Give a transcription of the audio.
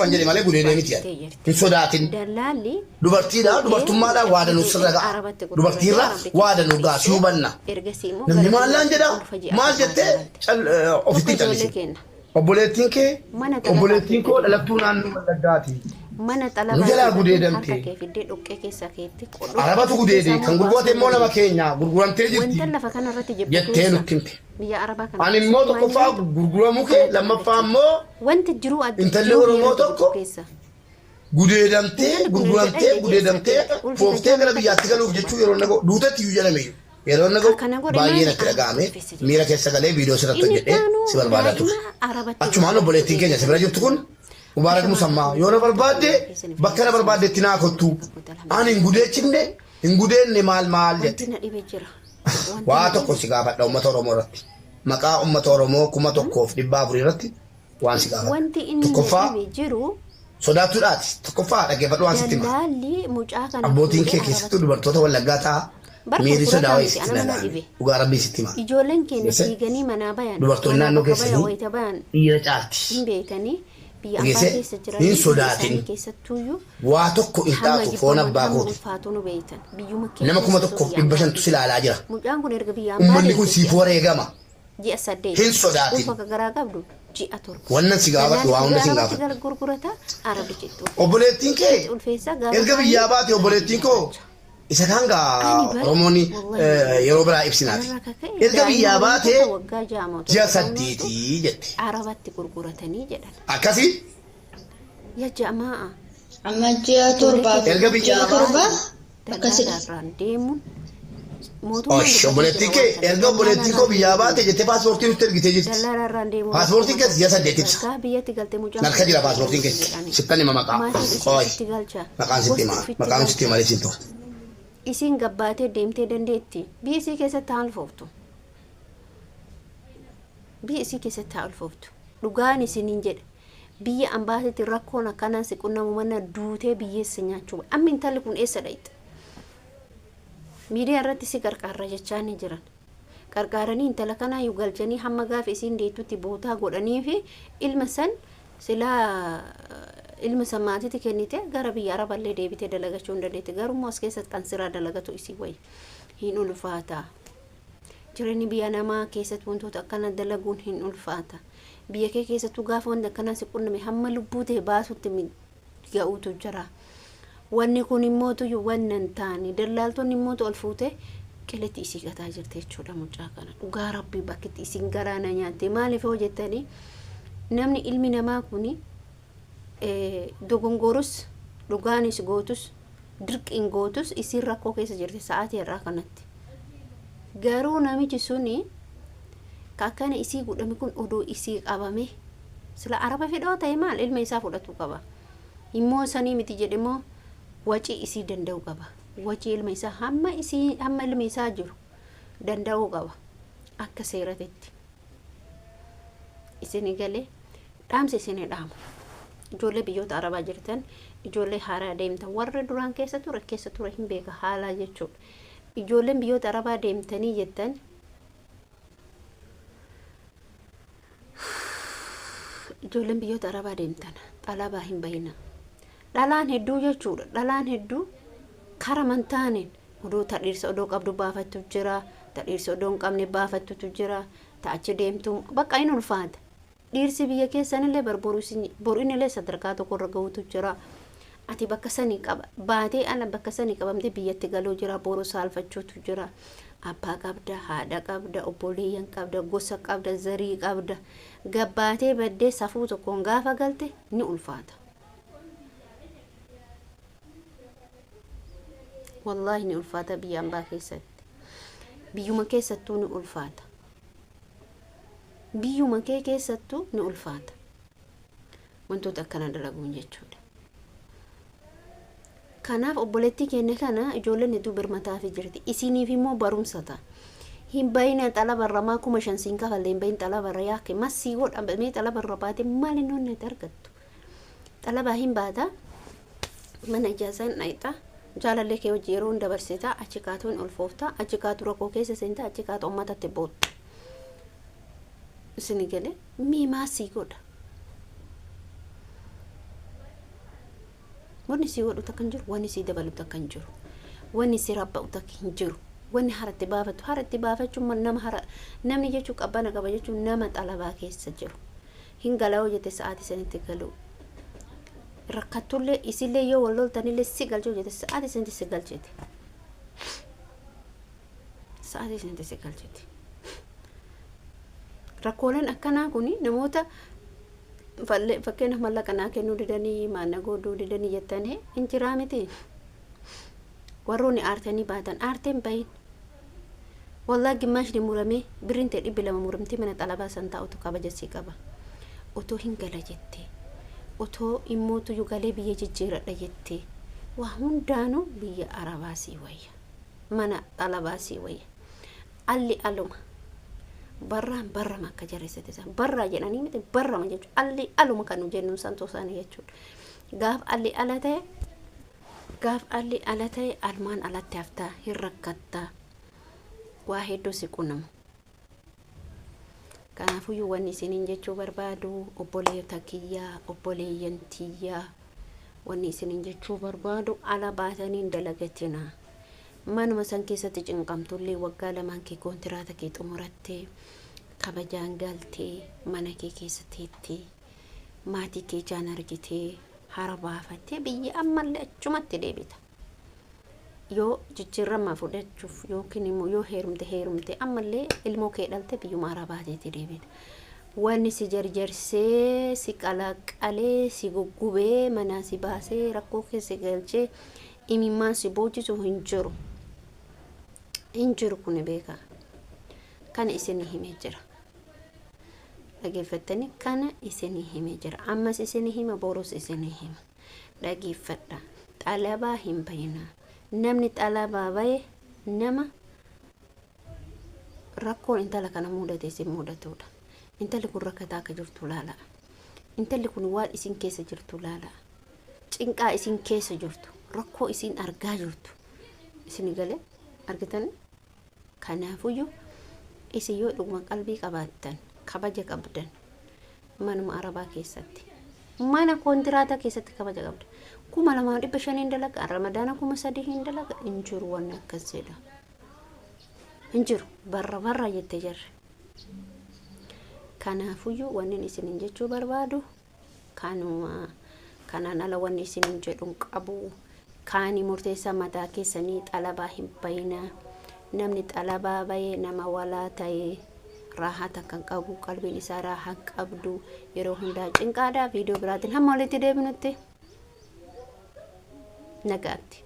Fanjali malee gudeedee miti yaada. Hin sodaatin. Dubartiidha. Dubartummaadha waada nu sirragaa. Dubartiirra waada nu gaasii hubanna. Namni maallaan jedha maal jettee ofitti callisi. Obboleettiin koo dhalattuu naannoo Wallaggaati. Nu jalaa gudeedamte. Arabatu gudeedee kan gurgurate immoo nama keenya gurguramtee jirti. Jettee nutti himte. Ani immoo tokkoffaa gurguramuu kee lammaffaa immoo intalli Oromoo tokko gudeedamtee gudeedamtee fooftee gara biyyaatti galuuf jechuu yeroo nagoo duutatti iyyuu jedhame yeroo nagoo baay'ee natti dhaga'ame miira keessa galee viidiyoo sirratti hojjedhee si barbaadaa ture. Achumaan obboleettiin keenya si bira jirtu kun Mubaarak Musammaa yoo na barbaadde bakka na barbaaddetti naa kottu ani hin gudeechifne hin gudeenne maal jette. Waa tokko si gaafadha uummata Oromoo irratti. Maqaa uummata Oromoo 1,400 irratti waan si gaafadha. Tokkoffaa sodaatuudhaati. Tokkoffaa dhaggeeffadhu waan sitti hima. Abbootiin kee keessattuu dubartoota Wallaggaa ta'a. Miirri sodaa wayii sitti dhaga'ame. Dhugaa Rabbii sitti hima. Dubartoonni naannoo keessanii dhiira caalti. Hin sodaatin. Waa tokko hin taatu foon abbaa kooti. Nama 1,500 si ilaalaa jira. Uummanni kun siif wareegama. Hin sodaatin. Wannan si gaafadhu waa hunda si gaafadhu. Obboleettiin kee erga biyyaa baate obboleettiin koo isa kaan gaa Oromoonni yeroo biraa ibsinaati. Erga biyyaa baate ji'a 8 jette. Akkasii? Amma ji'a 7 erga biyyaa baate akkasidha. Obboleettiin kee erga obboleettiin koo biyyaa baate jettee paaspoortii nutti ergitee jirti. Paaspoortiin kee ji'a 8 ibsa. Narka jira paaspoortiin kee. Sittan hima maqaa. Maqaan sitti hima. Maqaan sitti hima leesintu. Isin gabbaatee deemtee dandeetti. Biyya isii keessatti haa ulfooftu. Biyya isii keessatti haa ulfooftu. Dhugaan isiniin jedha. Biyya ambaasitti rakkoon akkanaan si qunnamu mana duutee biyyeessa nyaachuu. Amma intalli kun eessa dhayite? Miidiyaa irratti si qarqaarra jechaa ni jiran. Qarqaaranii intala kanaa yoo galchanii hamma gaafa isiin deettutti bootaa godhanii fi ilma san silaa ilma samaatitti kennite gara biyya Araballee deebitee dalagachuu hin dandeetti. Garuu as keessatti kan siraa dalagatu isii wayi hin ulfaata. Jireenyi biyya namaa keessatti wantoota akkana dalaguun hin ulfaata. Biyya kee keessattuu gaafa wanta akkanaa si qunname hamma lubbuu ta'e baasutti ga'uutu jira. Wanni kun immoo tuyyuu wannan taani dallaaltonni immoo ol fuute qilletti isii gataa jirti jechuudha mucaa kana. Dhugaa Rabbii bakkitti isiin garaana nyaatte maaliif hojjettanii namni ilmi namaa kuni dogongorus dhugaanis gootus dirqiin gootus isiin rakkoo keessa jirti sa'aatii irraa kanatti. Garuu namichi suni kakkana isii godhame kun odoo isii qabame sila araba fedhoo ta'e maal ilma isaa fudhatu qaba. Immoo sanii miti jedhemoo wacii isii danda'u qaba. Wacii ilma isaa hamma ilma isaa jiru danda'u qaba. Akka seeratetti. Isin galee dhaamsa isin dhaamu. Ijoollee biyyoota Arabaa jirtan, ijoollee haaraa deemtan warra duraan keessa ture hin beeka haalaa jechuudha. Ijoolleen biyyoota Arabaa deemtanii jettan ijoolleen biyyoota Arabaa deemtan xalabaa hin bahina. Dhalaan hedduu jechuudha. Dhalaan hedduu kara mantaaniin odoo tadhiirsa odoo qabdu baafattu jira, tadhiirsa odoo hin qabne baafattutu jira, ta'achi deemtu bakka hin ulfaata. Dhiirsi biyya keessanillee boruinillee sadarkaa tokkorra gahuutu jira. Ati bakka sanii qaba baatee ana bakka sanii qabamte biyyatti galuu jira, boru saalfachuutu jira. Abbaa qabda, haadha qabda, obboleeyyan qabda, gosa qabda, zarii qabda. Gabbaatee baddee safuu tokkoon gaafa galte ni ulfaata. Wallahi ni ulfaata biyya ambaa keessatti. Biyyuma keessattuu ni ulfaata. Biyyuma kee keessattuu ni ulfaata. Wantoota akkana dalaguun jechuudha. Kanaaf obboleettii keenya kana ijoolleen hedduu birmataa fi jirti. Isiniif immoo barumsa ta'a. Hin bayina xalabarramaa 5,000 siin kafallee hin bayin xalabarra yaake masii godhamee xalabarra baate maal inni onnee argattu. Xalabaa hin baata mana ijaazaa hin dhayxa. Jaalallee kee hojii yeroo dabarsita achi kaatuun ulfoofta achi kaatu rakkoo keessa seenta achi kaatu uummatatti boota. Isin galee mii maasii godha. wanni si godhu takkan jiru wanni si dabalu takkan jiru wanni si rabba'u takkan jiru wanni haratti baafachuun nama hara namni jechuun qabbana qaba jechuun nama xalabaa keessa jiru hin gala'oo jette sa'aatii sanitti galuu rakkatullee isillee yoo wal loltanillee si galchuu jette sa'aatii sanitti si galchite sa'aatii sanitti si galchite rakkooleen akkanaa kuni namoota fakkeenya mallaqanaa kennuu didanii maana godhuu didanii jettanii hin jiraa miti warroonni aartanii baatan aarteen bahin wallahi gimmashni murame birrin ta'e 200 muramti mana xalabaa san taa'utu kabajasii qaba otoo hin gala jettee otoo immootu yugalee biyya jijjiiradha jettee waa hundaanuu biyya arabaasii wayya mana xalabaasii wayya alli aluma barraan barrama akka jarreessate san barraa jedhanii miti barrama jechuudha alli aluma kan nu jennuun santoo isaanii jechuudha gaaf alli ala ta'e almaan alatti haftaa hin rakkattaa waa hedduu si qunamu kanaafuu wanni isiniin jechuu barbaadu obboleeyyan tiyyaa wanni isiniin jechuu barbaadu ala baataniin dalagatina manuma san keessatti cinqamtullee waggaa lamaan kee kontiraata kee xumurattee kabajaan galtee mana kee keessatti maatii kee jaan argitee hara baafattee biyya ammallee achumatti deebita yoo jijjiirama fudhachuuf yookiin immoo yoo heerumte ammallee ilmoo kee dhalte biyyuma arabaateetti deebita wanni si jarjarsee si qalaqalee si guggubee manaa si baasee rakkoo keessa galchee imimmaan si boojisu hin jiru kun beeka kana isinii himee jira dhageeffattanii kana isinii himee jira ammas isinii hima boros isinii hima dhageeffadha xalabaa hin bayinaa namni xalabaa baye nama rakkoon intala kana mudate isin mudatudha intalli kun rakkataa akka jirtu laala intalli kun waan isin keessa jirtu laala cinqaa isin keessa jirtu rakkoo isin argaa jirtu isin gale argitan kanaafuyyuu isin yoo dhuguma qalbii qabaattan kabaja qabdan manuma arabaa keessatti mana kontiraata keessatti kabaja qabdan 2,500 dalaga ramadaana 3,000 dalaga injiru waan akkasidha injiru barra jette jarre kanaafuyyuu wanni isin jechuu barbaadu kanuma kanaan ala wanni isin jedhuun qabu kaani murteessaa mataa keessanii xalabaa hin bayinaa namni xalabaa baye nama walaa ta'e raahata kan qabu qalbiin isaa raahaa qabdu yeroo hundaa cinqaadhaa viidiyoo biraatiin hamma walitti deebinutti nagaatti